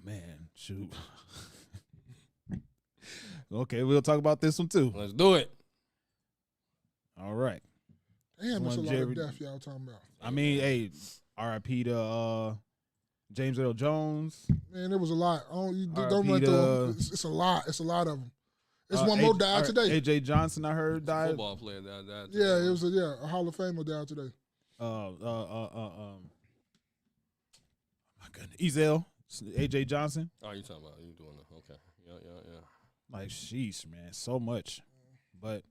man, shoot. Okay, we'll talk about this one too. Let's do it. All right. Damn, that's a lot of death y'all talking about. I mean, hey, R.I.P. to James Earl Jones. Man, it was a lot. Don't run through them. It's a lot. It's a lot of them. It's one more died today. A.J. Johnson, I heard, died. Football player died today. Yeah, it was a Hall of Famer died today. My goodness, Ezel, A.J. Johnson. Oh, you talking about you doing it? Okay, yeah. Like, sheesh, man, so much, but.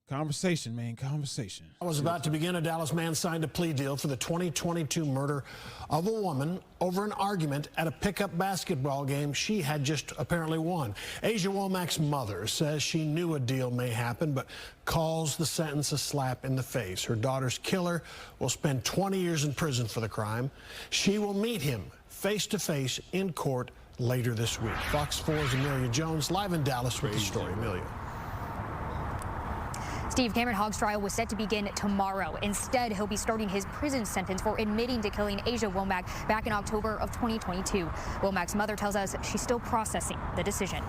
Conversation, man, conversation. I was about to begin. A Dallas man signed a plea deal for the 2022 murder of a woman over an argument at a pickup basketball game she had just apparently won. Asia Womack's mother says she knew a deal may happen, but calls the sentence a slap in the face. Her daughter's killer will spend 20 years in prison for the crime. She will meet him face-to-face in court later this week. Fox 4's Amelia Jones live in Dallas with the story. Amelia. Steve, Cameron Hogg's trial was set to begin tomorrow. Instead, he'll be starting his prison sentence for admitting to killing Asia Womack back in October of 2022. Womack's mother tells us she's still processing the decision.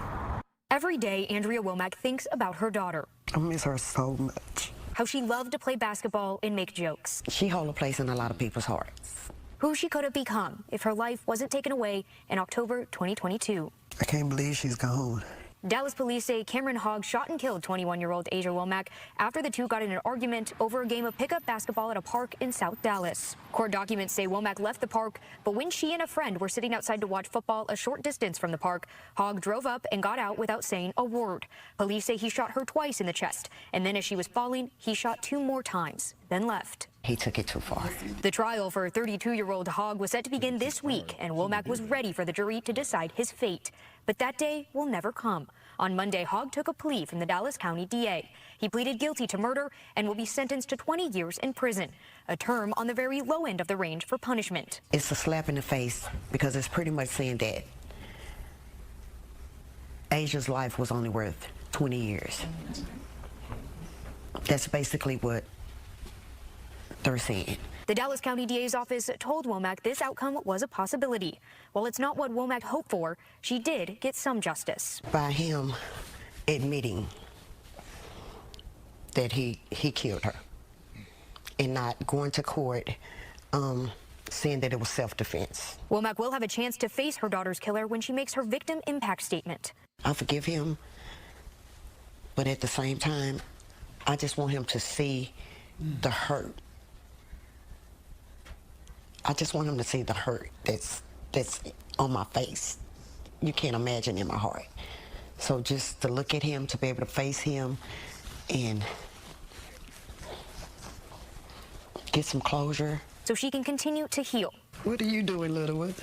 Every day, Andrea Womack thinks about her daughter. I miss her so much. How she loved to play basketball and make jokes. She holds a place in a lot of people's hearts. Who she could have become if her life wasn't taken away in October 2022. I can't believe she's gone. Dallas police say Cameron Hogg shot and killed 21-year-old Asia Womack after the two got in an argument over a game of pickup basketball at a park in South Dallas. Court documents say Womack left the park, but when she and a friend were sitting outside to watch football a short distance from the park, Hogg drove up and got out without saying a word. Police say he shot her twice in the chest, and then as she was falling, he shot 2 more times, then left. He took it too far. The trial for 32-year-old Hogg was set to begin this week, and Womack was ready for the jury to decide his fate. But that day will never come. On Monday, Hogg took a plea from the Dallas County DA. He pleaded guilty to murder and will be sentenced to 20 years in prison, a term on the very low end of the range for punishment. It's a slap in the face because it's pretty much saying that Asia's life was only worth 20 years. That's basically what they're saying. The Dallas County DA's office told Womack this outcome was a possibility. While it's not what Womack hoped for, she did get some justice. By him admitting that he killed her and not going to court saying that it was self-defense. Womack will have a chance to face her daughter's killer when she makes her victim impact statement. I forgive him, but at the same time, I just want him to see the hurt. I just want him to see the hurt that's on my face. You can't imagine in my heart. So just to look at him, to be able to face him and get some closure. So she can continue to heal. What are you doing, little one?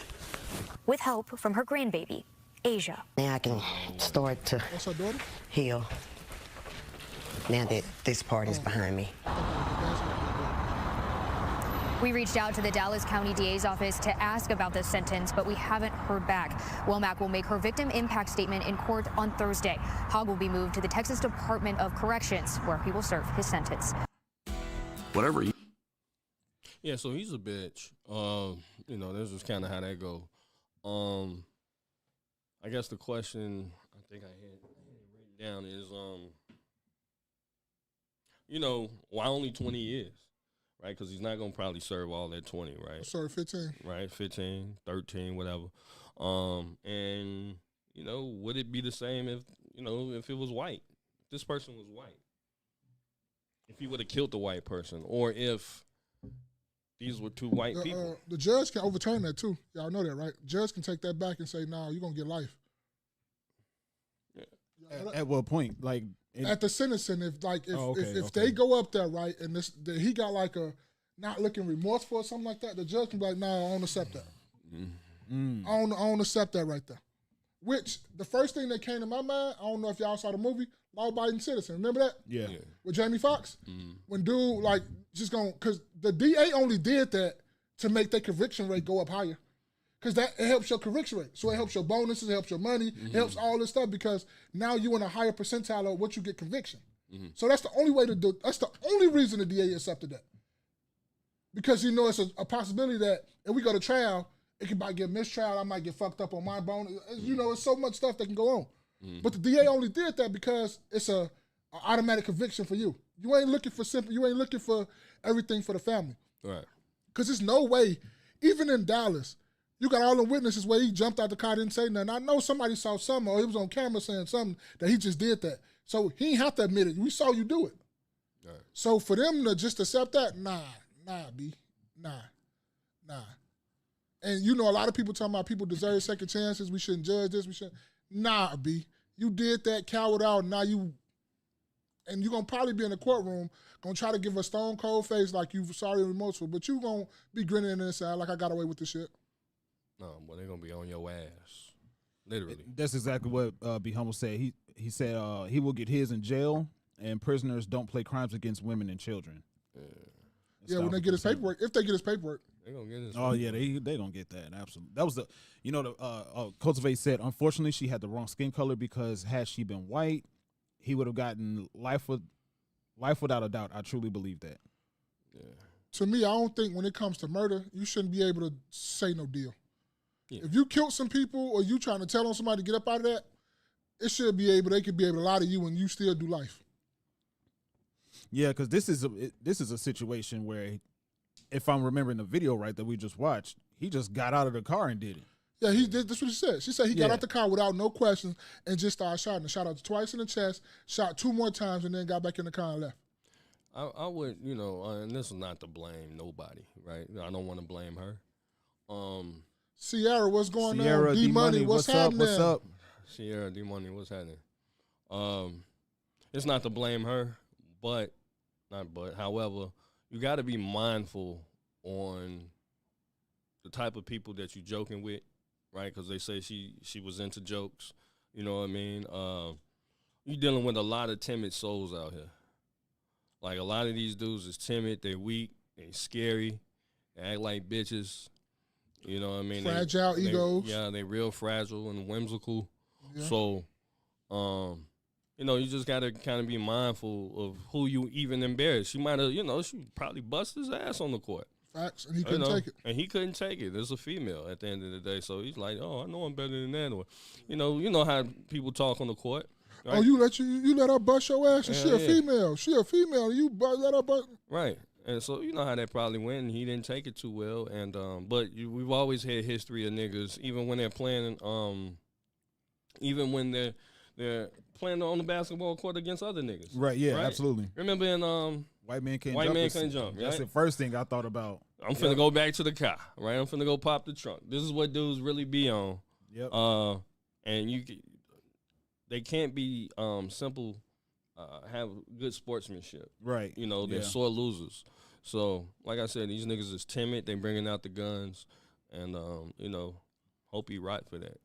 With help from her grandbaby, Asia. Now I can start to heal now that this part is behind me. We reached out to the Dallas County DA's office to ask about this sentence, but we haven't heard back. Womack will make her victim impact statement in court on Thursday. Hogg will be moved to the Texas Department of Corrections, where he will serve his sentence. Whatever. Yeah, so he's a bitch. You know, this is kind of how that go. I guess the question I think I had written down is, you know, why only 20 years? Right, because he's not going to probably serve all that 20, right? Sorry, 15. Right, 15, 13, whatever. And, you know, would it be the same if, you know, if it was white? If this person was white? If he would have killed the white person? Or if these were two white people? The judge can overturn that, too. Y'all know that, right? Judge can take that back and say, nah, you're going to get life. Yeah. At what point? Like, at the sentencing, if they go up there, right, and he got like a not looking remorseful or something like that, the judge can be like, nah, I don't accept that. I don't accept that right there. Which, the first thing that came to my mind, I don't know if y'all saw the movie, Law-Abiding Citizen. Remember that? Yeah. With Jamie Foxx? When dude, like, just going, because the DA only did that to make their conviction rate go up higher. Because it helps your conviction rate. So it helps your bonuses, it helps your money, it helps all this stuff because now you're in a higher percentile of what you get conviction. So that's the only way to do it. That's the only reason the DA accepted that. Because you know it's a possibility that if we go to trial It might get mistrial. I might get fucked up on my bone. You know, it's so much stuff that can go on. But the DA only did that because it's a automatic conviction for you. You ain't looking for simple. You ain't looking for everything for the family. Right. Because there's no way, even in Dallas, you got all the witnesses where he jumped out the car, didn't say nothing. I know somebody saw something, or he was on camera saying something that he just did that. So he ain't have to admit it. We saw you do it. Right. So for them to just accept that, nah, B. Nah. And you know, a lot of people talking about people deserve second chances. We shouldn't judge this. We shouldn't. Nah, B. You did that, coward out. Now you, and you're going to probably be in the courtroom, going to try to give a stone cold face like you're sorry and remorseful, but you going to be grinning inside like I got away with this shit. No, but they're going to be on your ass. Literally. That's exactly what Be Humble said. He said he will get his in jail, and prisoners don't play crimes against women and children. Yeah, when they get his paperwork, if they get his paperwork. They're going to get his paperwork. Yeah, they going to get that, absolutely. That was the, you know, Cultivate said, unfortunately, she had the wrong skin color because had she been white, he would have gotten life without a doubt. I truly believe that. Yeah. To me, I don't think when it comes to murder, you shouldn't be able to say no deal. Yeah. If you killed some people or you trying to tell on somebody to get up out of that, they could be able to lie to you and you still do life. Yeah, because this is a situation where, if I'm remembering the video right that we just watched, he just got out of the car and did it. Yeah, he did. That's what she said. She said he got out the car without no questions and just started shooting. Shot out twice in the chest, shot 2 more times, and then got back in the car and left. I would, you know, and this is not to blame nobody, right? I don't want to blame her. Sierra, what's going on? D-Money, what's happening? What's up? Sierra, D-Money, what's happening? It's not to blame her, however, you got to be mindful on the type of people that you're joking with, right? Because they say she was into jokes, you know what I mean? You're dealing with a lot of timid souls out here. Like, a lot of these dudes is timid, they weak, they scary, they act like bitches. You know what I mean? Fragile egos. Yeah, they real fragile and whimsical. Yeah. So, you know, you just got to kind of be mindful of who you even embarrass. She might have, you know, she probably bust his ass on the court. Facts, and he couldn't take it. And he couldn't take it. There's a female at the end of the day. So he's like, oh, I know I'm better than that. Or, you know how people talk on the court. Right? Oh, you let her bust your ass, and she a female. She a female. You let her bust. Right. And so you know how that probably went, and he didn't take it too well. And but we've always had history of niggas, even when they're playing, even when they're playing on the basketball court against other niggas. Right. Yeah. Right? Absolutely. Remember in White Man Can't Jump. Right? That's the first thing I thought about. I'm finna go back to the car. Right. I'm finna go pop the trunk. This is what dudes really be on. Yep. And they can't be simple. Have good sportsmanship. Right. You know, they're sore losers. So, like I said, these niggas is timid. They bringing out the guns. And, you know, hope he right for that.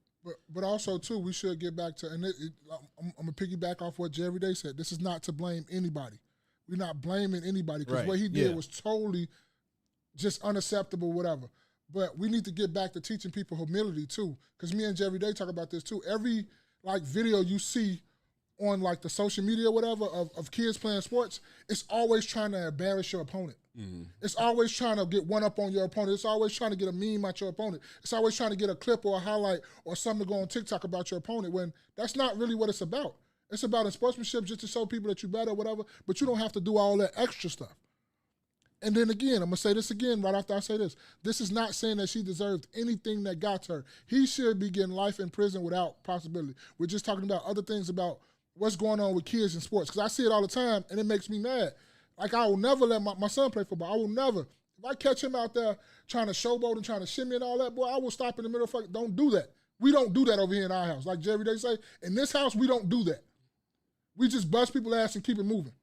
But also, too, we should get back to, and I'm going to piggyback off what Jerry Day said. This is not to blame anybody. We're not blaming anybody because what he did was totally just unacceptable, whatever. But we need to get back to teaching people humility, too, because me and Jerry Day talk about this, too. Every, video you see on, the social media or whatever of kids playing sports, it's always trying to embarrass your opponent. Mm-hmm. It's always trying to get one up on your opponent. It's always trying to get a meme at your opponent. It's always trying to get a clip or a highlight or something to go on TikTok about your opponent when that's not really what it's about. It's about in sportsmanship just to show people that you're better or whatever, but you don't have to do all that extra stuff. And then again, I'm going to say this again right after I say this. This is not saying that she deserved anything that got to her. He should be getting life in prison without possibility. We're just talking about other things about what's going on with kids in sports because I see it all the time and it makes me mad. Like, I will never let my son play football. I will never. If I catch him out there trying to showboat and trying to shimmy and all that, boy, I will stop in the middle of don't do that. We don't do that over here in our house. Like Jerry Day say, in this house, we don't do that. We just bust people's ass and keep it moving.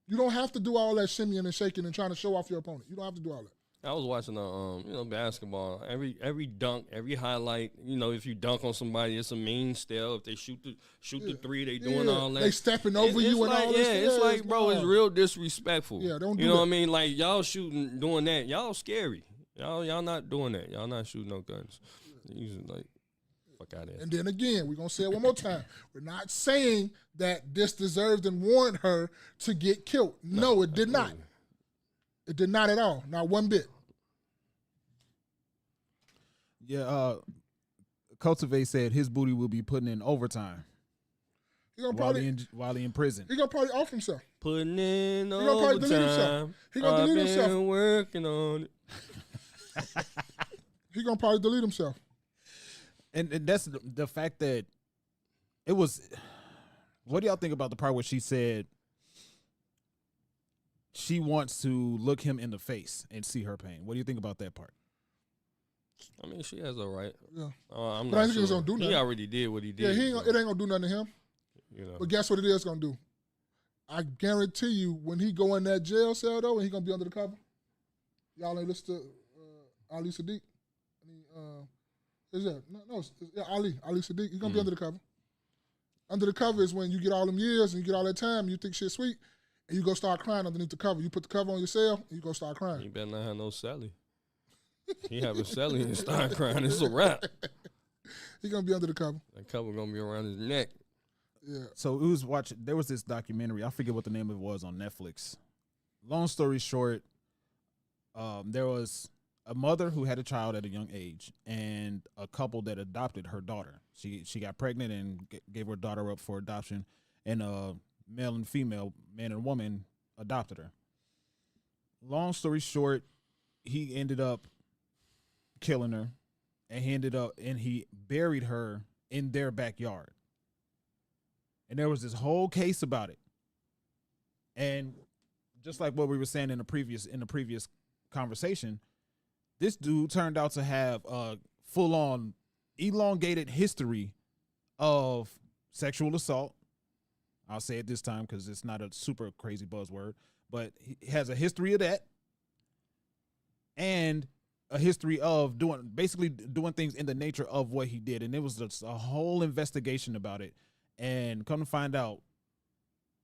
You don't have to do all that shimmying and shaking and trying to show off your opponent. You don't have to do all that. I was watching basketball. Every dunk, every highlight. You know, if you dunk on somebody, it's a mean style. If they shoot the three, they doing all that. They stepping over you and all this. Yeah, it's like, bro, it's real disrespectful. Yeah, don't do You know that. what I mean? Like, y'all doing that. Y'all scary. Y'all not doing that. Y'all not shooting no guns. You like, fuck out of here. And then again, we're going to say it one more time. We're not saying that this deserved and warranted her to get killed. No, it did not. It did not at all. Not one bit. Yeah, Cultivate said his booty will be putting in overtime He gonna while probably while he in prison. he gonna probably off himself. Putting in gonna probably delete himself. overtime. He gonna I've delete been himself. working on it. He gonna probably delete himself. And that's the fact that it was. What do y'all think about the part where she said she wants to look him in the face and see her pain? What do you think about that part? I mean, she has a right. Yeah. I'm But I not think sure. it's gonna do He nothing. already did what he did. Yeah, it ain't gonna do nothing to him. You know. But guess what it is gonna do? I guarantee you, when he go in that jail cell though, and he gonna be under the cover. Y'all ain't listen to Ali Sadiq. Is that Ali Sadiq? He's gonna be under the cover. Under the cover is when you get all them years and you get all that time, and you think shit's sweet, and you go start crying underneath the cover. You put the cover on your cell, and you go start crying. He better not have no Sally. He have a Sally and start crying. It's a wrap. He gonna be under the cover. That cover gonna be around his neck. Yeah. So it was watching. There was this documentary. I forget what the name of it was on Netflix. Long story short, there was a mother who had a child at a young age, and a couple that adopted her daughter. She got pregnant and gave her daughter up for adoption, and a male and female, man and woman, adopted her. Long story short, he ended up killing her, and he buried her in their backyard. And there was this whole case about it. And just like what we were saying in the previous conversation, this dude turned out to have a full-on elongated history of sexual assault. I'll say it this time because it's not a super crazy buzzword, but he has a history of that. And a history of doing things in the nature of what he did. And it was just a whole investigation about it. And come to find out,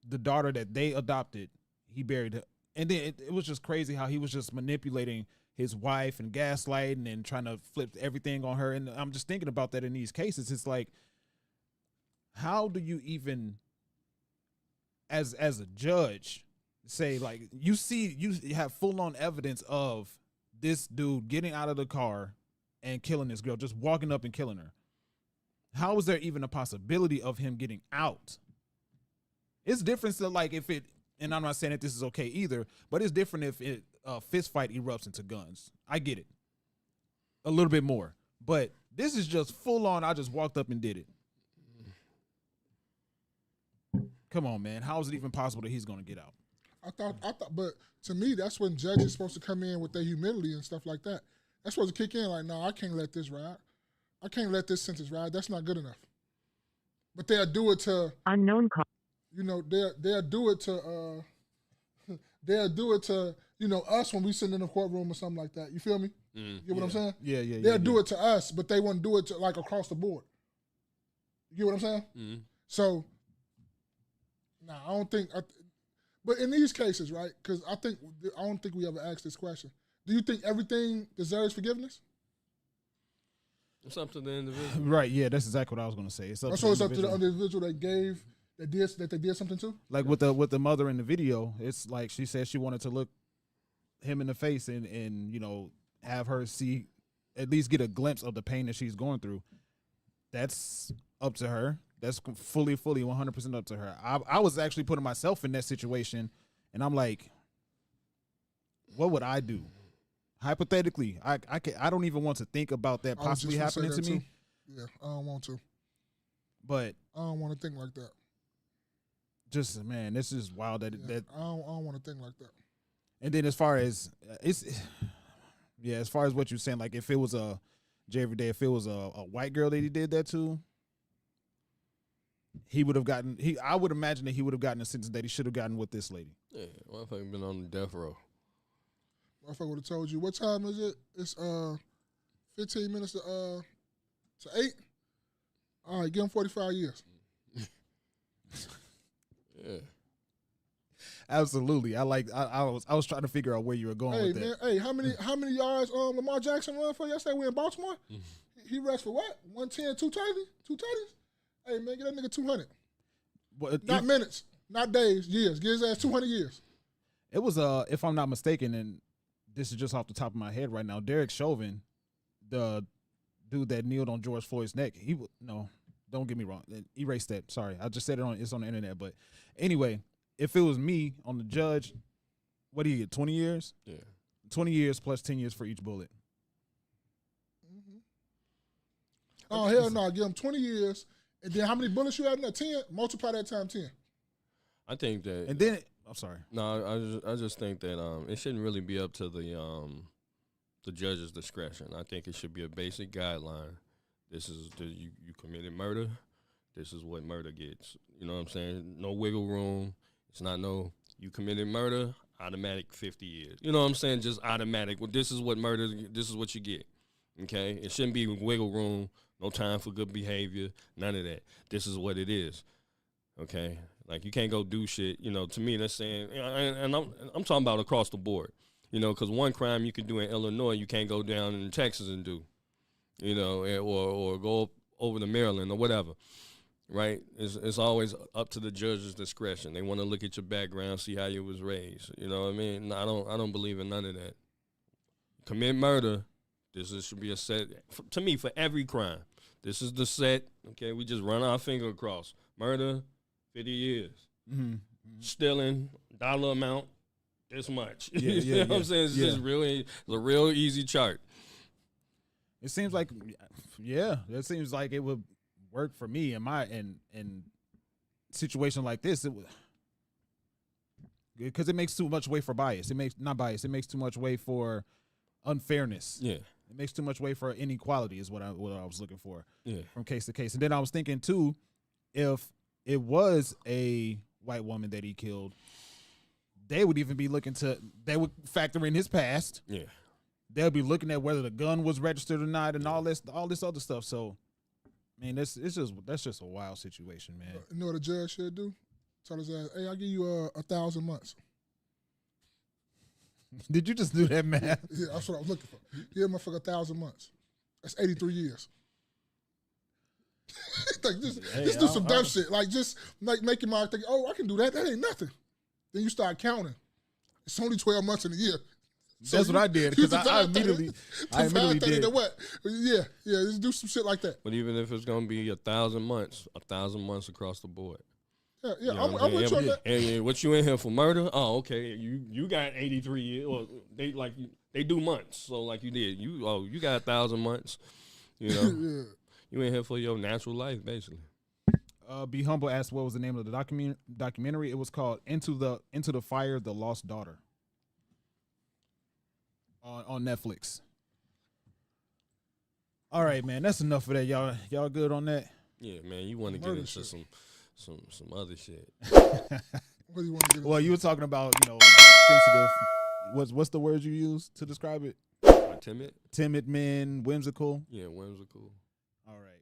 the daughter that they adopted, he buried her. And then it was just crazy how he was just manipulating his wife and gaslighting and trying to flip everything on her. And I'm just thinking about that in these cases. It's like, how do you even, as a judge, say, like, you have full-on evidence of this dude getting out of the car and killing this girl, just walking up and killing her. How is there even a possibility of him getting out? It's different to, like, if it, and I'm not saying that this is okay either, but it's different if a fist fight erupts into guns. I get it. A little bit more. But this is just full on, I just walked up and did it. Come on, man. How is it even possible that he's going to get out? I thought, but to me, that's when judges supposed to come in with their humility and stuff like that. That's supposed to kick in like, no, I can't let this ride. I can't let this sentence ride. That's not good enough. But they'll do it to unknown call. You know, they'll do it to us when we sitting in the courtroom or something like that. You feel me? You get what I'm saying? Yeah. They'll do it to us, but they won't do it to, like, across the board. You get what I'm saying? Mm-hmm. So, I don't think. But in these cases, right? Because I don't think we ever asked this question. Do you think everything deserves forgiveness? It's up to the individual. Right, yeah, that's exactly what I was going to say. It's up to the individual that they did something to? Like with the mother in the video, it's like she said she wanted to look him in the face and you know, have her see, at least get a glimpse of the pain that she's going through. That's up to her. That's fully 100% up to her. I was actually putting myself in that situation, and I'm like, what would I do? Hypothetically, I don't even want to think about that possibly happening to me. Yeah, I don't want to. But I don't want to think like that. Just, man, this is wild that I don't want to think like that. And then as far as as far as what you're saying, like if it was a white girl that he did that to, he would have gotten. I would imagine that he would have gotten a sentence that he should have gotten with this lady. Yeah, motherfucker been on the death row. Motherfucker would have told you, what time is it? It's 15 minutes to 8. All right, give him 45 years. Yeah. Absolutely. I was trying to figure out where you were going with that. Hey, how many yards Lamar Jackson run for yesterday? We in Baltimore? He rushed for what? 110, 230? 230s? Hey, man, get that nigga 200. Not minutes, not days, years. Get his ass 200 years. It was, if I'm not mistaken, and this is just off the top of my head right now, Derek Chauvin, the dude that kneeled on George Floyd's neck. No, don't get me wrong. Erase that. Sorry, I just said it's on the internet. But anyway, if it was me on the judge, what do you get? 20 years? Yeah. 20 years plus 10 years for each bullet. Oh, hell no. Give him 20 years. And then how many bullets you have in there? 10? Multiply that time 10. I think that. And then, I'm sorry. No, I just think that it shouldn't really be up to the judge's discretion. I think it should be a basic guideline. This is you committed murder. This is what murder gets. You know what I'm saying? No wiggle room. It's not no you committed murder, automatic 50 years. You know what I'm saying? Just automatic. Well, this is what murder. This is what you get. Okay? It shouldn't be wiggle room. No time for good behavior. None of that. This is what it is. Okay? Like, you can't go do shit. You know, to me, that's saying, and I'm talking about across the board. You know, because one crime you can do in Illinois, you can't go down in Texas and do. You know, or go over to Maryland or whatever. Right? It's always up to the judge's discretion. They want to look at your background, see how you was raised. You know what I mean? I don't believe in none of that. Commit murder. Should be a set, to me, for every crime. This is the set. Okay, we just run our finger across. Murder, 50 years. Mm-hmm. Stealing, dollar amount, this much. Yeah, You know what I'm saying? It's just really, it's a real easy chart. It seems like, it seems like it would work for me in situation like this. It would, because it makes too much way for bias. It makes too much way for unfairness. Yeah. It makes too much way for inequality is what I was looking for. Yeah. From case to case. And then I was thinking too, if it was a white woman that he killed, they would factor in his past. Yeah. They'll be looking at whether the gun was registered or not and all this other stuff. So, man, that's just a wild situation, man. You know what a judge should do? Tell his ass, hey, I'll give you 1,000 months. Did you just do that math? Yeah, that's what I was looking for. Give him motherfucker 1,000 months. That's 83 years. Like, just do some dumb shit. Like, just like make your mind think, oh, I can do that. That ain't nothing. Then you start counting. It's only 12 months in a year. So that's what I did because I immediately did. What? Yeah, just do some shit like that. But even if it's gonna be 1,000 months across the board. Yeah, You know I'm with you on that. And what you in here for murder? Oh, okay. You got 83 years. Or they do months. So like you did. You got 1,000 months. You know. Yeah. You in here for your natural life, basically. Be Humble asked what was the name of the documentary. It was called Into the Fire, The Lost Daughter. On Netflix. All right, man. That's enough of that. Y'all good on that? Yeah, man. You want to get into some other shit. What do you want to get into? Well, you were talking about, sensitive. What's the word you use to describe it? Timid? Timid men, whimsical. Yeah, whimsical. All right.